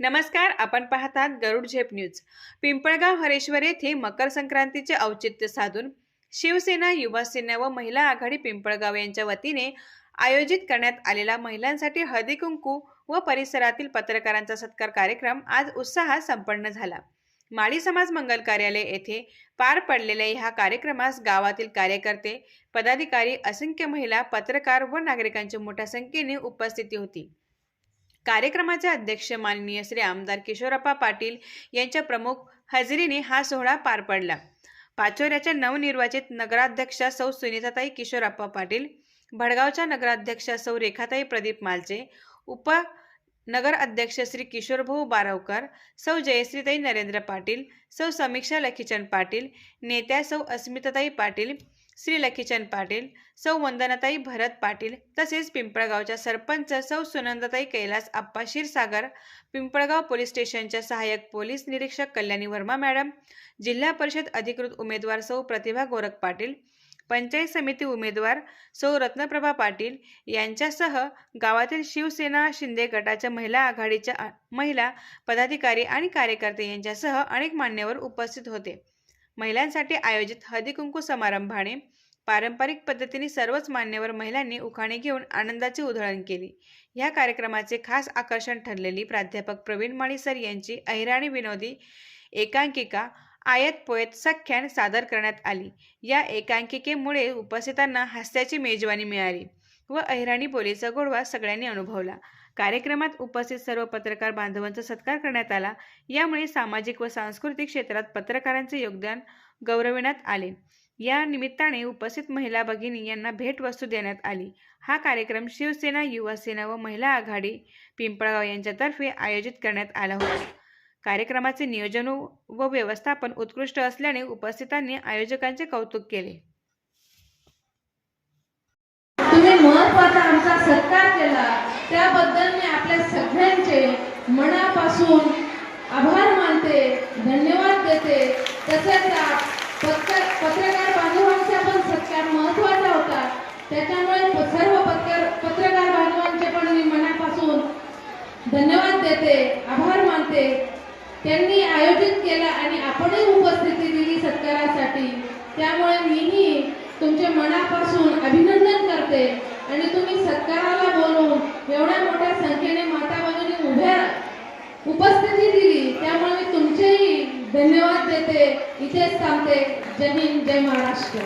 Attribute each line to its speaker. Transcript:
Speaker 1: नमस्कार, आपण पाहतात गरुड झेप न्यूज। पिंपळगाव हरेश्वर येथे मकर संक्रांतीचे औचित्य साधून शिवसेना, युवा सेना व महिला आघाडी पिंपळगाव यांच्या वतीने आयोजित करण्यात आलेला महिलांसाठी हळदी कुंकू व परिसरातील पत्रकारांचा सत्कार कार्यक्रम आज उत्साहात संपन्न झाला। माळी समाज मंगल कार्यालय येथे पार पडलेल्या ह्या कार्यक्रमास गावातील कार्यकर्ते, पदाधिकारी, असंख्य महिला, पत्रकार व नागरिकांची मोठ्या संख्येने उपस्थिती होती। कार्यक्रमाचे अध्यक्ष माननीय श्री आमदार किशोरप्पा पाटील यांच्या प्रमुख हजेरीने हा सोहळा पार पडला। पाचोऱ्याच्या नवनिर्वाचित नगराध्यक्षा सौ सुनीताताई किशोरप्पा पाटील, भडगावच्या नगराध्यक्षा सौ रेखाताई प्रदीप मालचे, उप नगर अध्यक्ष श्री किशोरभाऊ बारावकर, सौ जयश्रीताई नरेंद्र पाटील, सौ समीक्षा लखीचंद पाटील, नेत्या सौ अस्मिताताई पाटील, श्री लखीचंद पाटील, सौ वंदनाताई भरत पाटील, तसेच पिंपळगावच्या सरपंच सौ सुनंदाताई कैलास आप्पा क्षीरसागर, पिंपळगाव पोलीस स्टेशनच्या सहाय्यक पोलीस निरीक्षक कल्याणी वर्मा मॅडम, जिल्हा परिषद अधिकृत उमेदवार सौ प्रतिभा गोरख पाटील, पंचायत समिती उमेदवार सौ रत्नप्रभा पाटील यांच्यासह गावातील शिवसेना शिंदे गटाच्या महिला आघाडीच्या महिला पदाधिकारी आणि कार्यकर्ते यांच्यासह अनेक मान्यवर उपस्थित होते। महिलांसाठी आयोजित हळदी कुंकू समारंभाने पारंपरिक पद्धतीने सर्वच मान्यवर महिलांनी उखाणे घेऊन आनंदाची उधळण केली। या कार्यक्रमाचे खास आकर्षण ठरलेली प्राध्यापक प्रवीण माळी सर यांची अहिराणी विनोदी एकांकिका आयत पोयत सख्यान सादर करण्यात आली। या एकांकिकेमुळे उपस्थितांना हास्याची मेजवानी मिळाली व अहिराणी बोलीचा गोडवा सगळ्यांनी अनुभवला। कार्यक्रमात उपस्थित सर्व पत्रकार बांधवांचा सत्कार करण्यात आला। यामुळे सामाजिक व सांस्कृतिक क्षेत्रात पत्रकारांचे योगदान गौरविण्यात आले। या निमित्ताने उपस्थित महिला भगिनी यांना भेटवस्तू देण्यात आली। हा कार्यक्रम शिवसेना, युवा सेना व महिला आघाडी पिंपळगाव यांच्यातर्फे आयोजित करण्यात आला होता। कार्यक्रमाचे नियोजन व व्यवस्थापन उत्कृष्ट असल्याने उपस्थितांनी आयोजकांचे कौतुक केले।
Speaker 2: तुम्ही महत्त्वाचा आमचा सत्कार केला त्याबद्दल मी आपल्या सगळ्यांचे मनापासून आभार मानते, धन्यवाद देते। तसेच पत्रकार बांधवांचा पण सत्कार महत्त्वाचा होता, त्याच्यामुळे सर्व पत्रकार बांधवांचे पण मी मनापासून धन्यवाद देते, आभार मानते। त्यांनी आयोजित केला आणि आपणही उपस्थिती दिली सत्कारासाठी, त्यामुळे मीही तुमचे मनापासून अभिनंदन करते। आणि तुम्ही सत्काराला बोलून एवढ्या मोठ्या संख्येने माता भगिनी उपस्थिती दिली, त्यामुळे मी तुमचेही धन्यवाद देते। इथेच थांबते। जय हिंद, जय महाराष्ट्र।